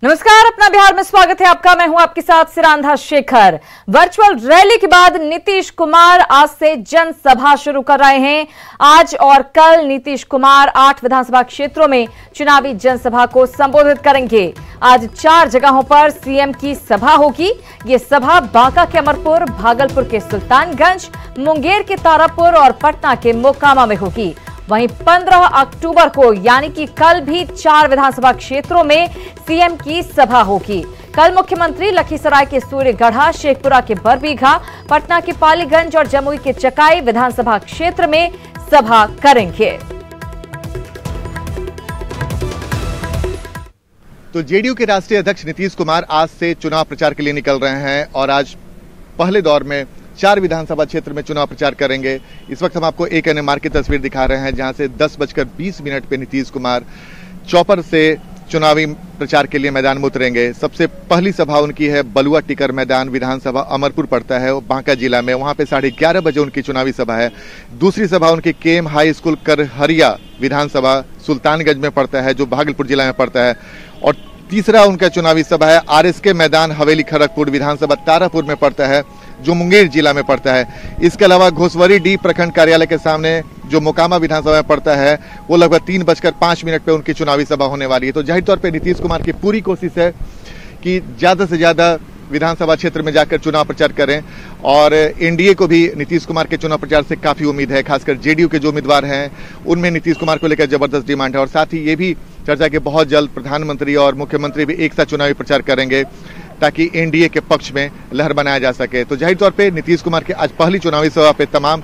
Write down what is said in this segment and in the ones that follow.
नमस्कार, अपना बिहार में स्वागत है आपका। मैं हूं आपके साथ सिरांधा शेखर। वर्चुअल रैली के बाद नीतीश कुमार आज से जनसभा शुरू कर रहे हैं। आज और कल नीतीश कुमार 8 विधानसभा क्षेत्रों में चुनावी जनसभा को संबोधित करेंगे। आज 4 जगहों पर सीएम की सभा होगी। ये सभा बांका के अमरपुर, भागलपुर के सुल्तानगंज, मुंगेर के तारापुर और पटना के मोकामा में होगी। वहीं 15 अक्टूबर को यानी कि कल भी 4 विधानसभा क्षेत्रों में सीएम की सभा होगी। कल मुख्यमंत्री लखीसराय के सूर्यगढ़ा, शेखपुरा के बरबीघा, पटना के पालीगंज और जमुई के चकाई विधानसभा क्षेत्र में सभा करेंगे। तो जेडीयू के राष्ट्रीय अध्यक्ष नीतीश कुमार आज से चुनाव प्रचार के लिए निकल रहे हैं और आज पहले दौर में 4 विधानसभा क्षेत्र में चुनाव प्रचार करेंगे। इस वक्त हम आपको एक एनएमआर की तस्वीर दिखा रहे हैं, जहां से 10:20 पे नीतीश कुमार चौपर से चुनावी प्रचार के लिए मैदान में उतरेंगे। सबसे पहली सभा उनकी है बलुआ टिकर मैदान, विधानसभा अमरपुर पड़ता है बांका जिला में। वहां पे 11:30 बजे उनकी चुनावी सभा है। दूसरी सभा उनकी केम हाई स्कूल करहरिया विधानसभा सुल्तानगंज में पड़ता है, जो भागलपुर जिला में पड़ता है। और तीसरा उनका चुनावी सभा है आरएसके मैदान हवेली खड़गपुर विधानसभा तारापुर में पड़ता है, जो मुंगेर जिला में पड़ता है। इसके अलावा घोसवरी डी प्रखंड कार्यालय के सामने जो मोकामा विधानसभा में पड़ता है, वो लगभग 3:05 पे उनकी चुनावी सभा होने वाली है। तो जाहिर तौर पे नीतीश कुमार की पूरी कोशिश है कि ज्यादा से ज्यादा विधानसभा क्षेत्र में जाकर चुनाव प्रचार करें। और एनडीए को भी नीतीश कुमार के चुनाव प्रचार से काफी उम्मीद है। खासकर जेडीयू के जो उम्मीदवार हैं उनमें नीतीश कुमार को लेकर जबरदस्त डिमांड है। और साथ ही ये भी चर्चा कि बहुत जल्द प्रधानमंत्री और मुख्यमंत्री भी एक साथ चुनावी प्रचार करेंगे, ताकि एनडीए के पक्ष में लहर बनाया जा सके। तो जाहिर तौर पे नीतीश कुमार के आज पहली चुनावी सभा पे तमाम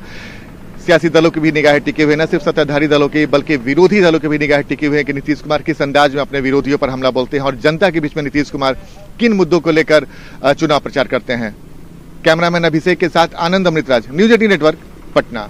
सियासी दलों की भी निगाहें टिकी हुई है, न सिर्फ सत्ताधारी दलों की बल्कि विरोधी दलों की भी निगाहें टिकी हुई है कि नीतीश कुमार किस अंदाज में अपने विरोधियों पर हमला बोलते हैं और जनता के बीच में नीतीश कुमार किन मुद्दों को लेकर चुनाव प्रचार करते हैं। कैमरामैन अभिषेक के साथ आनंद अमृतराज, न्यूज 18 नेटवर्क, पटना।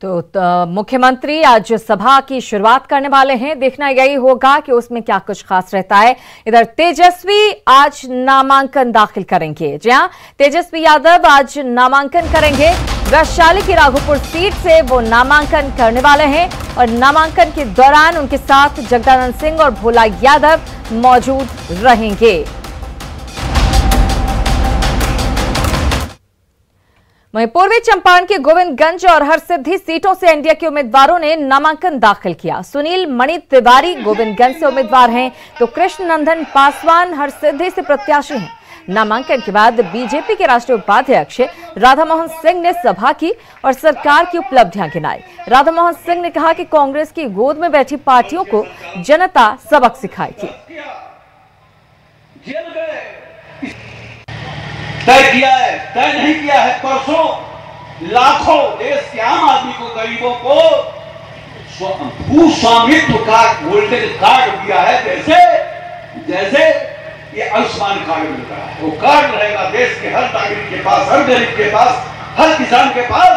तो मुख्यमंत्री आज सभा की शुरुआत करने वाले हैं। देखना यही होगा कि उसमें क्या कुछ खास रहता है। इधर तेजस्वी आज नामांकन दाखिल करेंगे। जी हां, तेजस्वी यादव आज नामांकन करेंगे। वैशाली की राघोपुर सीट से वो नामांकन करने वाले हैं और नामांकन के दौरान उनके साथ जगदानंद सिंह और भोला यादव मौजूद रहेंगे। वहीं पूर्वी चंपारण के गोविंदगंज और हरसिद्धि सीटों से एनडीए के उम्मीदवारों ने नामांकन दाखिल किया। सुनील मणि तिवारी गोविंदगंज से उम्मीदवार हैं, तो कृष्ण नंदन पासवान हरसिद्धि से प्रत्याशी हैं। नामांकन के बाद बीजेपी के राष्ट्रीय उपाध्यक्ष राधा मोहन सिंह ने सभा की और सरकार की उपलब्धियां गिनाई। राधा मोहन सिंह ने कहा कि कांग्रेस की गोद में बैठी पार्टियों को जनता सबक सिखाएगी। तय किया है, तय नहीं किया है। परसों लाखों देश के आम आदमी को, गरीबों को भूस्वामित्व का गोल्डन कार्ड दिया है। जैसे ये आयुष्मान कार्ड मिल रहा है, वो कार्ड रहेगा देश के हर नागरिक के पास, हर गरीब के पास, हर किसान के पास,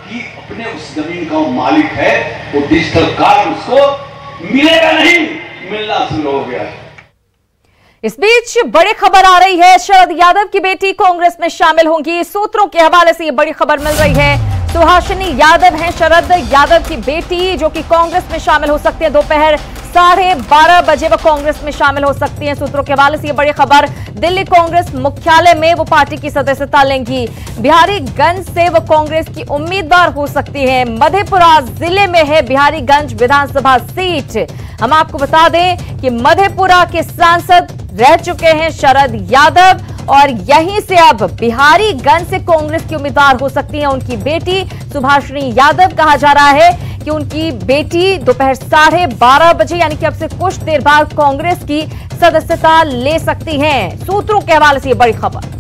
कि अपने उस जमीन का वो मालिक है। वो डिजिटल कार्ड उसको मिलेगा नहीं, मिलना शुरू हो गया है। इस बीच बड़ी खबर आ रही है, शरद यादव की बेटी कांग्रेस में शामिल होंगी। सूत्रों के हवाले से ये बड़ी खबर मिल रही है। सुहासिनी यादव हैं शरद यादव की बेटी, जो कि कांग्रेस में शामिल हो सकती है। दोपहर 12:30 बजे वो कांग्रेस में शामिल हो सकती हैं। सूत्रों के हवाले से ये बड़ी खबर। दिल्ली कांग्रेस मुख्यालय में वो पार्टी की सदस्यता लेंगी। बिहारीगंज से वो कांग्रेस की उम्मीदवार हो सकती है। मधेपुरा जिले में है बिहारीगंज विधानसभा सीट। हम आपको बता दें कि मधेपुरा के सांसद रह चुके हैं शरद यादव और यहीं से अब बिहारीगंज से कांग्रेस की उम्मीदवार हो सकती है उनकी बेटी सुभाषिनी यादव। कहा जा रहा है कि उनकी बेटी दोपहर 12:30 बजे यानी कि अब से कुछ देर बाद कांग्रेस की सदस्यता ले सकती हैं। सूत्रों के हवाले से ये बड़ी खबर।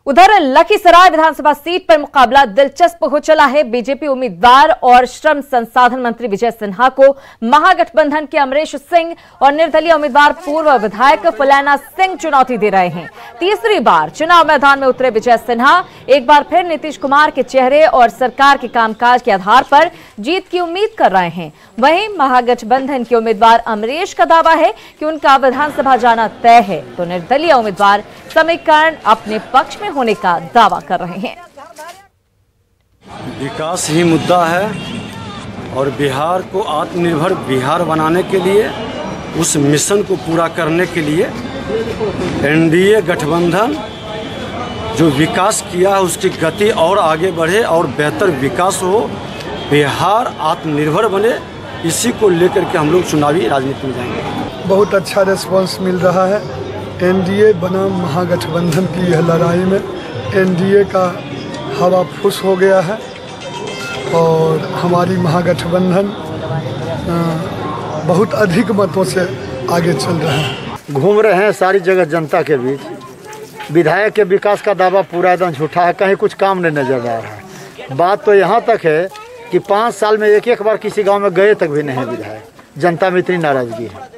उधर लखीसराय विधानसभा सीट पर मुकाबला दिलचस्प हो चला है। बीजेपी उम्मीदवार और श्रम संसाधन मंत्री विजय सिन्हा को महागठबंधन के अमरेश सिंह और निर्दलीय उम्मीदवार पूर्व विधायक फुलैना सिंह चुनौती दे रहे हैं। तीसरी बार चुनाव मैदान में उतरे विजय सिन्हा एक बार फिर नीतीश कुमार के चेहरे और सरकार के कामकाज के आधार पर जीत की उम्मीद कर रहे हैं। वहीं महागठबंधन के उम्मीदवार अमरेश का दावा है कि उनका विधानसभा जाना तय है, तो निर्दलीय उम्मीदवार समीकरण अपने पक्ष में होने का दावा कर रहे हैं। विकास ही मुद्दा है और बिहार को आत्मनिर्भर बिहार बनाने के लिए, उस मिशन को पूरा करने के लिए एनडीए गठबंधन जो विकास किया है उसकी गति और आगे बढ़े और बेहतर विकास हो, बिहार आत्मनिर्भर बने, इसी को लेकर के हम लोग चुनावी राजनीति में जाएंगे। बहुत अच्छा रिस्पांस मिल रहा है। एनडीए बनाम महागठबंधन की यह लड़ाई में एनडीए का हवा फुस हो गया है और हमारी महागठबंधन बहुत अधिक मतों से आगे चल रहा है। घूम रहे हैं सारी जगह जनता के बीच। विधायक के विकास का दावा पूरा एकदम झूठा है, कहीं कुछ काम नहीं नजर आ रहा है। बात तो यहाँ तक है कि 5 साल में एक बार किसी गांव में गए तक भी नहीं विधायक। जनता में इतनी नाराजगी है।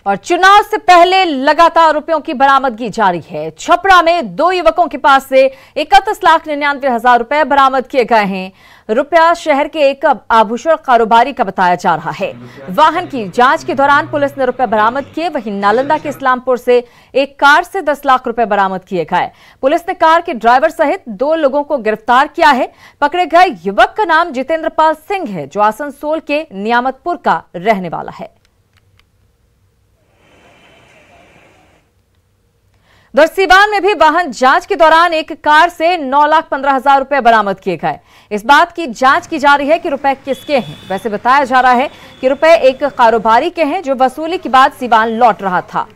और चुनाव से पहले लगातार रुपयों की बरामदगी जारी है। छपरा में 2 युवकों के पास से 31,99,000 रुपए बरामद किए गए हैं। रुपया शहर के एक आभूषण कारोबारी का बताया जा रहा है। वाहन की जांच के दौरान पुलिस ने रुपए बरामद किए। वहीं नालंदा के इस्लामपुर से एक कार से 10 लाख रुपए बरामद किए गए। पुलिस ने कार के ड्राइवर सहित 2 लोगों को गिरफ्तार किया है। पकड़े गए युवक का नाम जितेंद्र पाल सिंह है, जो आसनसोल के नियामतपुर का रहने वाला है। सिवान में भी वाहन जांच के दौरान एक कार से 9,15,000 रुपए बरामद किए गए। इस बात की जांच की जा रही है कि रुपए किसके हैं। वैसे बताया जा रहा है कि रुपए एक कारोबारी के हैं, जो वसूली के बाद सिवान लौट रहा था।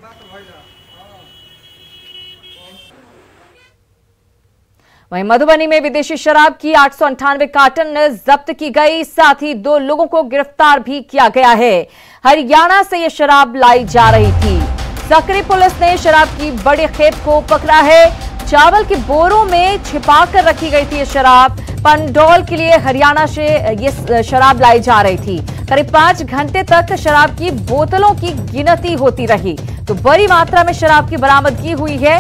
वहीं मधुबनी में विदेशी शराब की 898 कार्टन जब्त की गई। साथ ही 2 लोगों को गिरफ्तार भी किया गया है। हरियाणा से यह शराब लाई जा रही थी। सकरी पुलिस ने शराब की बड़ी खेप को पकड़ा है। चावल के बोरों में छिपाकर रखी गई थी ये शराब। पंडौल के लिए हरियाणा से ये शराब लाई जा रही थी। करीब 5 घंटे तक शराब की बोतलों की गिनती होती रही, तो बड़ी मात्रा में शराब की बरामदगी हुई है।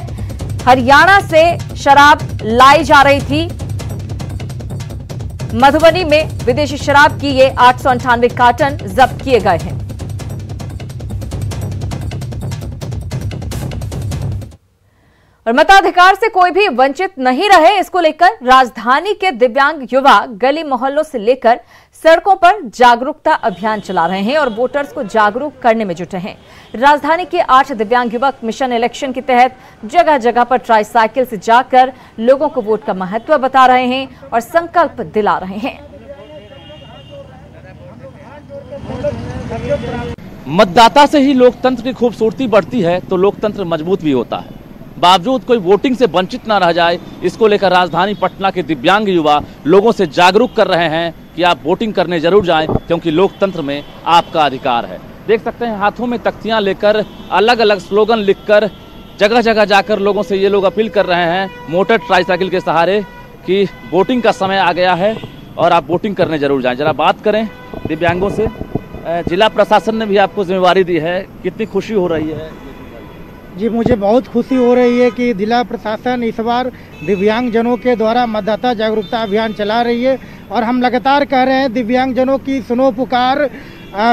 हरियाणा से शराब लाई जा रही थी। मधुबनी में विदेशी शराब की ये 898 कार्टन जब्त किए गए हैं। और मताधिकार से कोई भी वंचित नहीं रहे, इसको लेकर राजधानी के दिव्यांग युवा गली मोहल्लों से लेकर सड़कों पर जागरूकता अभियान चला रहे हैं और वोटर्स को जागरूक करने में जुटे हैं। राजधानी के 8 दिव्यांग युवक मिशन इलेक्शन के तहत जगह जगह पर ट्राईसाइकिल से जाकर लोगों को वोट का महत्व बता रहे हैं और संकल्प दिला रहे हैं। मतदाता से ही लोकतंत्र की खूबसूरती बढ़ती है, तो लोकतंत्र मजबूत भी होता है। बावजूद कोई वोटिंग से वंचित न रह जाए, इसको लेकर राजधानी पटना के दिव्यांग युवा लोगों से जागरूक कर रहे हैं कि आप वोटिंग करने जरूर जाएं, क्योंकि लोकतंत्र में आपका अधिकार है। देख सकते हैं हाथों में तख्तियां लेकर अलग अलग स्लोगन लिखकर जगह जगह जाकर लोगों से ये लोग अपील कर रहे हैं मोटर ट्राईसाइकिल के सहारे कि वोटिंग का समय आ गया है और आप वोटिंग करने जरूर जाएं। जरा बात करें दिव्यांगों से। जिला प्रशासन ने भी आपको जिम्मेवारी दी है, कितनी खुशी हो रही है? जी, मुझे बहुत खुशी हो रही है कि जिला प्रशासन इस बार दिव्यांगजनों के द्वारा मतदाता जागरूकता अभियान चला रही है और हम लगातार कह रहे हैं दिव्यांगजनों की सुनो पुकार,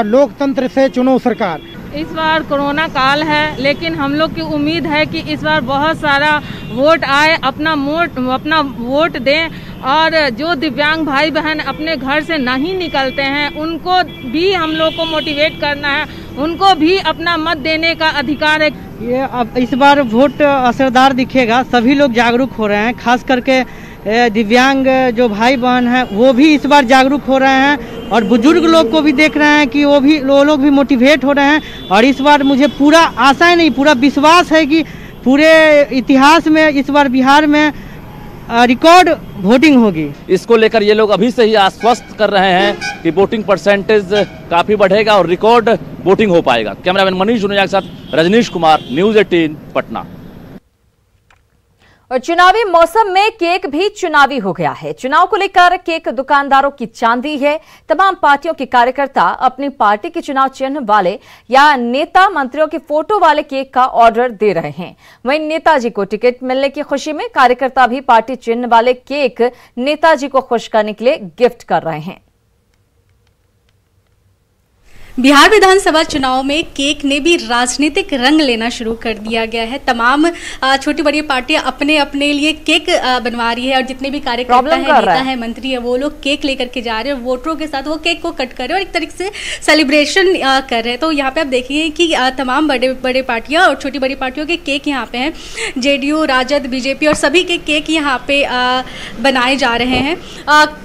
लोकतंत्र से चुनो सरकार। इस बार कोरोना काल है, लेकिन हम लोग की उम्मीद है कि इस बार बहुत सारा वोट आए, अपना वोट दें और जो दिव्यांग भाई बहन अपने घर से नहीं निकलते हैं उनको भी हम लोग को मोटिवेट करना है, उनको भी अपना मत देने का अधिकार है। ये अब इस बार वोट असरदार दिखेगा, सभी लोग जागरूक हो रहे हैं, खास करके दिव्यांग जो भाई बहन हैं वो भी इस बार जागरूक हो रहे हैं और बुजुर्ग लोग को भी देख रहे हैं कि वो लोग भी मोटिवेट हो रहे हैं। और इस बार मुझे पूरा आशा ही नहीं, पूरा विश्वास है कि पूरे इतिहास में इस बार बिहार में रिकॉर्ड वोटिंग होगी। इसको लेकर ये लोग अभी से ही आश्वस्त कर रहे हैं कि वोटिंग परसेंटेज काफी बढ़ेगा और रिकॉर्ड वोटिंग हो पाएगा। कैमरामैन मनीष जुनेजा के साथ रजनीश कुमार, न्यूज़ 18 पटना। और चुनावी मौसम में केक भी चुनावी हो गया है। चुनाव को लेकर केक दुकानदारों की चांदी है। तमाम पार्टियों के कार्यकर्ता अपनी पार्टी के चुनाव चिन्ह वाले या नेता मंत्रियों के फोटो वाले केक का ऑर्डर दे रहे हैं। वहीं नेताजी को टिकट मिलने की खुशी में कार्यकर्ता भी पार्टी चिन्ह वाले केक नेताजी को खुश करने के लिए गिफ्ट कर रहे हैं। बिहार विधानसभा चुनाव में केक ने भी राजनीतिक रंग लेना शुरू कर दिया गया है। तमाम छोटी बड़ी पार्टियां अपने अपने लिए केक बनवा रही है और जितने भी कार्यकर्ता हैं, नेता हैं, मंत्री है, वो लोग केक लेकर के जा रहे हैं, वोटरों के साथ वो केक को कट कर रहे हैं और एक तरीके से सेलिब्रेशन कर रहे हैं। तो यहाँ पे आप देखिए कि तमाम बड़े बड़े पार्टियाँ और छोटी बड़ी पार्टियों के केक यहाँ पे हैं। जेडीयू, राजद, बीजेपी और सभी के केक यहाँ पे बनाए जा रहे हैं।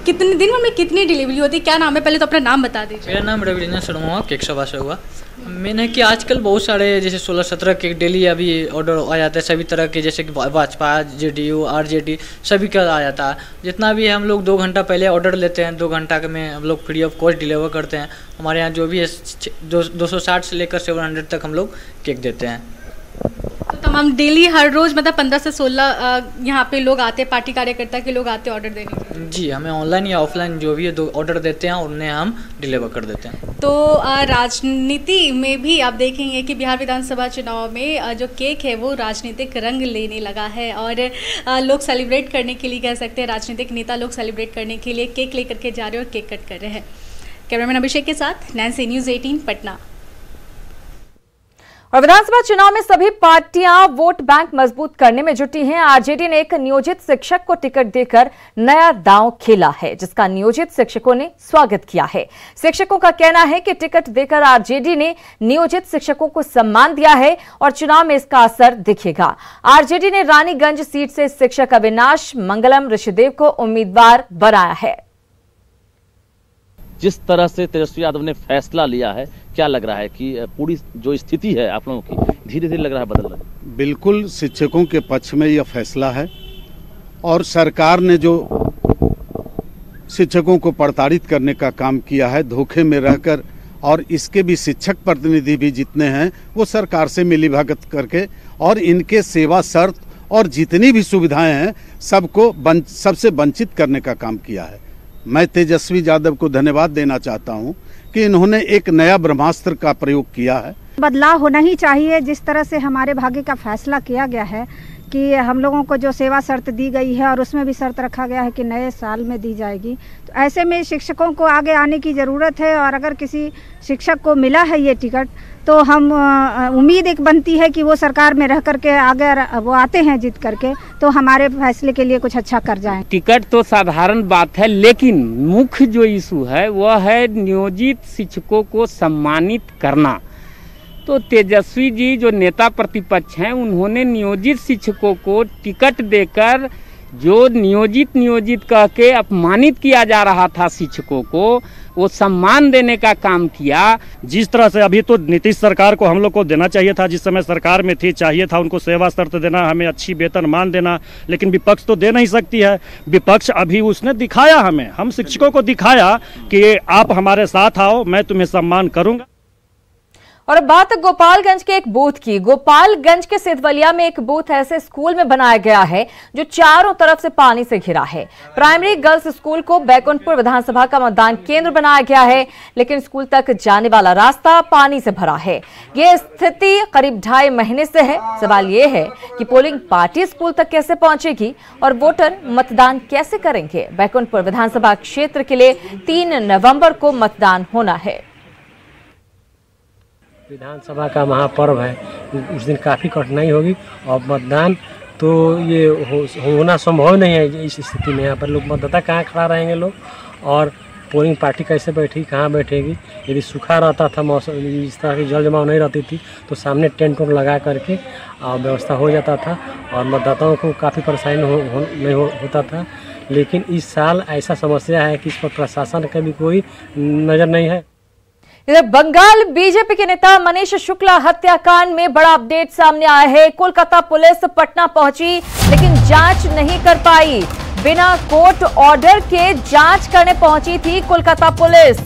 कितने दिन में कितनी डिलीवरी होती है, क्या नाम है, पहले तो अपना नाम बता दीजिए। मेरा नाम रविंद्र शर्मा, केक सभा से हुआ। मैंने कि आजकल बहुत सारे जैसे 16-17 केक डेली अभी ऑर्डर आ जाता है सभी तरह के, जैसे कि भाजपा, जेडीयू, आरजेडी सभी का आ जाता है। जितना भी है हम लोग 2 घंटा पहले ऑर्डर लेते हैं, 2 घंटा में हम लोग फ्री ऑफ कॉस्ट डिलीवर करते हैं। हमारे यहाँ जो भी है 260 से लेकर 700 तक हम लोग केक देते हैं। तो तमाम डेली हर रोज मतलब 15 से 16 यहाँ पे लोग आते हैं, पार्टी कार्यकर्ता के लोग आते हैं ऑर्डर देने के लिए? जी, हमें ऑनलाइन या ऑफलाइन जो भी है ऑर्डर देते हैं, उन्हें हम डिलीवर कर देते हैं। तो राजनीति में भी आप देखेंगे कि बिहार विधानसभा चुनाव में जो केक है वो राजनीतिक रंग लेने लगा है और लोग सेलिब्रेट करने के लिए, कह सकते हैं राजनीतिक नेता लोग सेलिब्रेट करने के लिए केक लेकर के जा रहे हैं और केक कट कर रहे हैं। कैमरामैन अभिषेक के साथ नैन्सी, न्यूज़ 18 पटना। और विधानसभा चुनाव में सभी पार्टियां वोट बैंक मजबूत करने में जुटी हैं। आरजेडी ने एक नियोजित शिक्षक को टिकट देकर नया दांव खेला है, जिसका नियोजित शिक्षकों ने स्वागत किया है। शिक्षकों का कहना है कि टिकट देकर आरजेडी ने नियोजित शिक्षकों को सम्मान दिया है और चुनाव में इसका असर दिखेगा। आरजेडी ने रानीगंज सीट से शिक्षक अविनाश मंगलम ऋषिदेव को उम्मीदवार बनाया है। जिस तरह से तेजस्वी यादव ने फैसला लिया है, क्या लग रहा है कि पूरी जो स्थिति है आप लोगों की धीरे धीरे लग रहा है बदल रहा है? बिल्कुल शिक्षकों के पक्ष में यह फैसला है और सरकार ने जो शिक्षकों को प्रताड़ित करने का काम किया है धोखे में रहकर, और इसके भी शिक्षक प्रतिनिधि भी जितने हैं वो सरकार से मिलीभगत करके और इनके सेवा शर्त और जितनी भी सुविधाएं हैं सबको सबसे वंचित करने का काम किया है। मैं तेजस्वी यादव को धन्यवाद देना चाहता हूं कि इन्होंने एक नया ब्रह्मास्त्र का प्रयोग किया है। बदलाव होना ही चाहिए। जिस तरह से हमारे भाग्य का फैसला किया गया है कि हम लोगों को जो सेवा शर्त दी गई है और उसमें भी शर्त रखा गया है कि नए साल में दी जाएगी, तो ऐसे में शिक्षकों को आगे आने की ज़रूरत है। और अगर किसी शिक्षक को मिला है ये टिकट तो हम उम्मीद एक बनती है कि वो सरकार में रह करके अगर वो आते हैं जीत करके तो हमारे फैसले के लिए कुछ अच्छा कर जाएं। टिकट तो साधारण बात है, लेकिन मुख्य जो इशू है वह है नियोजित शिक्षकों को सम्मानित करना। तो तेजस्वी जी जो नेता प्रतिपक्ष हैं उन्होंने नियोजित शिक्षकों को टिकट देकर जो नियोजित कह के अपमानित किया जा रहा था शिक्षकों को, वो सम्मान देने का काम किया। जिस तरह से अभी तो नीतीश सरकार को हम लोग को देना चाहिए था, जिस समय सरकार में थी, चाहिए था उनको सेवा शर्त देना, हमें अच्छी वेतनमान देना, लेकिन विपक्ष तो दे नहीं सकती है। विपक्ष अभी उसने दिखाया, हमें हम शिक्षकों को दिखाया कि आप हमारे साथ आओ, मैं तुम्हें सम्मान करूंगा। और बात गोपालगंज के एक बूथ की। गोपालगंज के सिद्धवलिया में एक बूथ ऐसे स्कूल में बनाया गया है जो चारों तरफ से पानी से घिरा है। प्राइमरी गर्ल्स स्कूल को बैकुंठपुर विधानसभा का मतदान केंद्र बनाया गया है, लेकिन स्कूल तक जाने वाला रास्ता पानी से भरा है। ये स्थिति करीब 2.5 महीने से है। सवाल ये है कि पोलिंग पार्टी स्कूल तक कैसे पहुंचेगी और वोटर मतदान कैसे करेंगे। बैकुंठपुर विधानसभा क्षेत्र के लिए 3 नवंबर को मतदान होना है। विधानसभा का महापर्व है, उस दिन काफ़ी कठिनाई होगी और मतदान तो ये होना संभव नहीं है। इस स्थिति में यहाँ पर लोग मतदाता कहाँ खड़ा रहेंगे लोग, और पोलिंग पार्टी कैसे बैठेगी, कहाँ बैठेगी। यदि सूखा रहता था, मौसम इस तरह की जल जमाव नहीं रहती थी तो सामने टेंट लगा करके व्यवस्था हो जाता था और मतदाताओं को काफ़ी परेशानी नहीं होता था। लेकिन इस साल ऐसा समस्या है कि इस पर प्रशासन का भी कोई नज़र नहीं है। इधर बंगाल बीजेपी के नेता मनीष शुक्ला हत्याकांड में बड़ा अपडेट सामने आया है। कोलकाता पुलिस पटना पहुंची लेकिन जांच नहीं कर पाई। बिना कोर्ट ऑर्डर के जांच करने पहुंची थी कोलकाता पुलिस।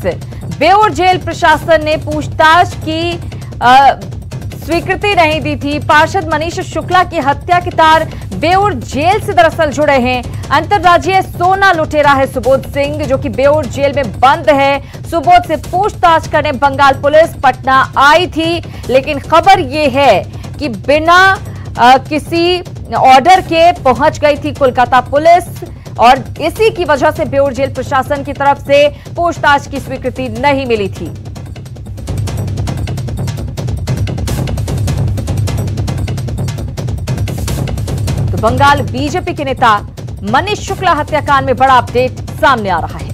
बेउर जेल प्रशासन ने पूछताछ की स्वीकृति नहीं दी थी। पार्षद मनीष शुक्ला की हत्या के तार बेउर जेल से दरअसल जुड़े हैं। अंतर्राज्यीय सोना लुटेरा है सुबोध सिंह, जो कि बेउर जेल में बंद है। सुबोध से पूछताछ करने बंगाल पुलिस पटना आई थी, लेकिन खबर ये है कि बिना किसी ऑर्डर के पहुंच गई थी कोलकाता पुलिस और इसी की वजह से बेउर जेल प्रशासन की तरफ से पूछताछ की स्वीकृति नहीं मिली थी। बंगाल बीजेपी के नेता मनीष शुक्ला हत्याकांड में बड़ा अपडेट सामने आ रहा है।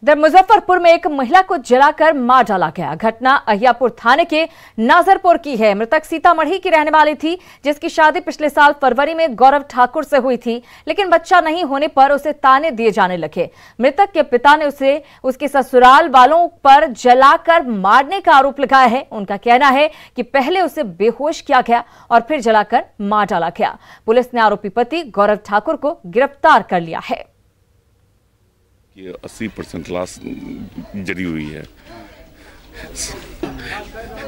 इधर मुजफ्फरपुर में एक महिला को जलाकर मार डाला गया। घटना अहियापुर थाने के नाजरपुर की है। मृतक सीतामढ़ी की रहने वाली थी, जिसकी शादी पिछले साल फरवरी में गौरव ठाकुर से हुई थी, लेकिन बच्चा नहीं होने पर उसे ताने दिए जाने लगे। मृतक के पिता ने उसे उसके ससुराल वालों पर जलाकर मारने का आरोप लगाया है। उनका कहना है कि पहले उसे बेहोश किया गया और फिर जलाकर मार डाला गया। पुलिस ने आरोपी पति गौरव ठाकुर को गिरफ्तार कर लिया है। 80% लाश जली हुई है।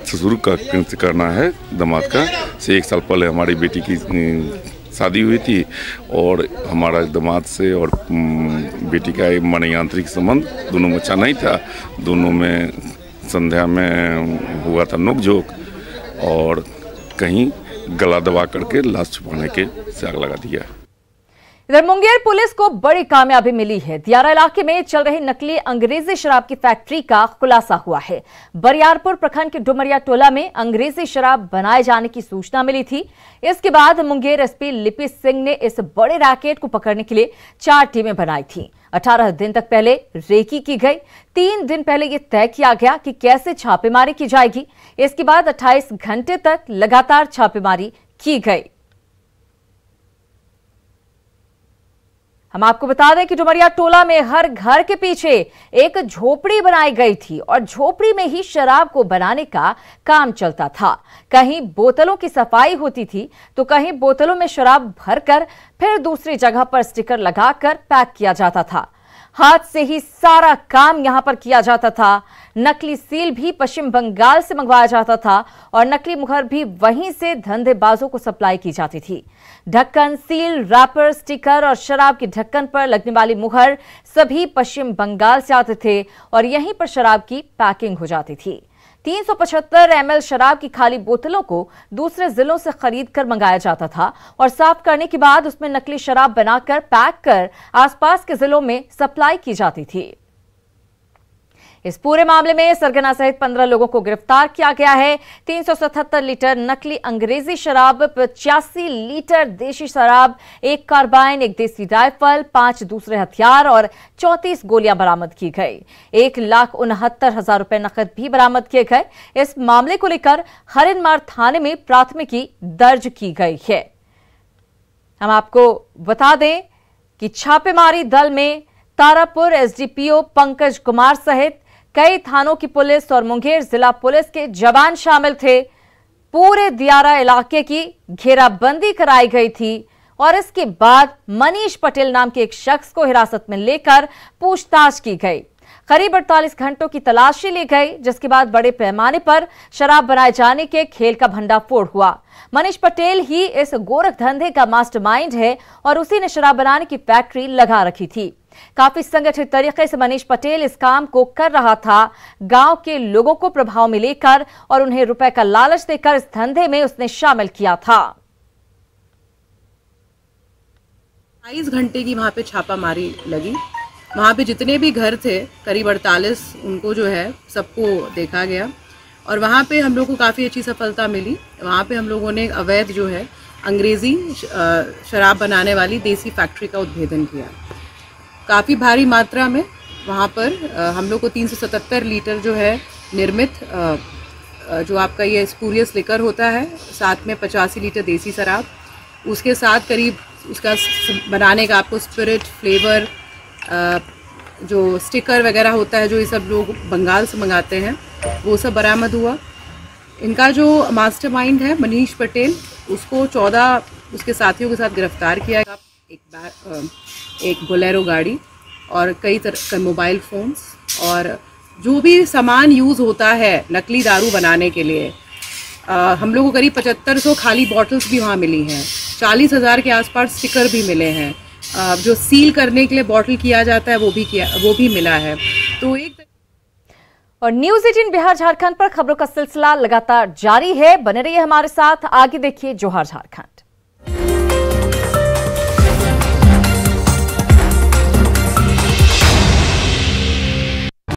ससुर का करना है दामाद का से 1 साल पहले हमारी बेटी की शादी हुई थी और हमारा दामाद से और बेटी का मनोयांत्रिक संबंध दोनों में अच्छा नहीं था। दोनों में संध्या में हुआ था नोकझोंक और कहीं गला दबा करके लाश छुपाने के से आग लगा दिया। इधर मुंगेर पुलिस को बड़ी कामयाबी मिली है। दियारा इलाके में चल रही नकली अंग्रेजी शराब की फैक्ट्री का खुलासा हुआ है। बरियारपुर प्रखंड के डुमरिया टोला में अंग्रेजी शराब बनाए जाने की सूचना मिली थी। इसके बाद मुंगेर एसपी लिपि सिंह ने इस बड़े रैकेट को पकड़ने के लिए 4 टीमें बनाई थी। 18 दिन तक पहले रेकी की गई। 3 दिन पहले यह तय किया गया कि कैसे छापेमारी की जाएगी। इसके बाद 28 घंटे तक लगातार छापेमारी की गई। हम आपको बता दें कि डुमरिया टोला में हर घर के पीछे एक झोपड़ी बनाई गई थी और झोपड़ी में ही शराब को बनाने का काम चलता था। कहीं बोतलों की सफाई होती थी तो कहीं बोतलों में शराब भरकर फिर दूसरी जगह पर स्टिकर लगाकर पैक किया जाता था। हाथ से ही सारा काम यहां पर किया जाता था। नकली सील भी पश्चिम बंगाल से मंगवाया जाता था और नकली मुहर भी वहीं से धंधेबाजों को सप्लाई की जाती थी। ढक्कन, सील, रैपर, स्टिकर और शराब की ढक्कन पर लगने वाली मुहर सभी पश्चिम बंगाल से आते थे और यहीं पर शराब की पैकिंग हो जाती थी। 375 ml शराब की खाली बोतलों को दूसरे जिलों से खरीद कर मंगाया जाता था और साफ करने के बाद उसमें नकली शराब बनाकर पैक कर आसपास के जिलों में सप्लाई की जाती थी। इस पूरे मामले में सरगना सहित 15 लोगों को गिरफ्तार किया गया है। 377 लीटर नकली अंग्रेजी शराब, 85 लीटर देशी शराब, 1 कार्बाइन, 1 देसी राइफल, 5 दूसरे हथियार और 34 गोलियां बरामद की गई। 1,69,000 रुपए नकद भी बरामद किए गए। इस मामले को लेकर हरिनमार थाने में प्राथमिकी दर्ज की गई है। हम आपको बता दें कि छापेमारी दल में तारापुर एसडीपीओ पंकज कुमार सहित कई थानों की पुलिस और मुंगेर जिला पुलिस के जवान शामिल थे। पूरे दियारा इलाके की घेराबंदी कराई गई थी और इसके बाद मनीष पटेल नाम के एक शख्स को हिरासत में लेकर पूछताछ की गई। करीब 48 घंटों की तलाशी ली गई, जिसके बाद बड़े पैमाने पर शराब बनाए जाने के खेल का भंडाफोड़ हुआ। मनीष पटेल ही इस गोरख धंधे का मास्टरमाइंड है और उसी ने शराब बनाने की फैक्ट्री लगा रखी थी। काफी संगठित तरीके से मनीष पटेल इस काम को कर रहा था। गांव के लोगों को प्रभाव में लेकर और उन्हें रुपए का लालच देकर इस धंधे में उसने शामिल किया था। 22 घंटे की वहां पे छापामारी लगी। वहाँ पे जितने भी घर थे करीब 48 उनको जो है सबको देखा गया और वहाँ पे हम लोग को काफ़ी अच्छी सफलता मिली। वहाँ पे हम लोगों ने अवैध जो है अंग्रेज़ी शराब बनाने वाली देसी फैक्ट्री का उद्भेदन किया। काफ़ी भारी मात्रा में वहाँ पर हम लोग को 377 लीटर जो है निर्मित जो आपका ये स्पूरियस लिकर होता है, साथ में 85 लीटर देसी शराब, उसके साथ करीब उसका बनाने का आपको स्पिरिट, फ्लेवर, जो स्टिकर वगैरह होता है जो ये सब लोग बंगाल से मंगाते हैं, वो सब बरामद हुआ। इनका जो मास्टरमाइंड है मनीष पटेल, उसको 14 उसके साथियों के साथ गिरफ्तार किया। एक बोलेरो गाड़ी और कई तरह के मोबाइल फ़ोन्स और जो भी सामान यूज़ होता है नकली दारू बनाने के लिए, हम लोग को करीब 7500 खाली बॉटल्स भी वहाँ मिली हैं। 40,000 के आसपास स्टिकर भी मिले हैं। जो सील करने के लिए बॉटल किया जाता है वो भी मिला है। तो एक और न्यूज़ 18 बिहार झारखंड पर खबरों का सिलसिला लगातार जारी है। बने रहिए हमारे साथ, आगे देखिए जोहार झारखंड।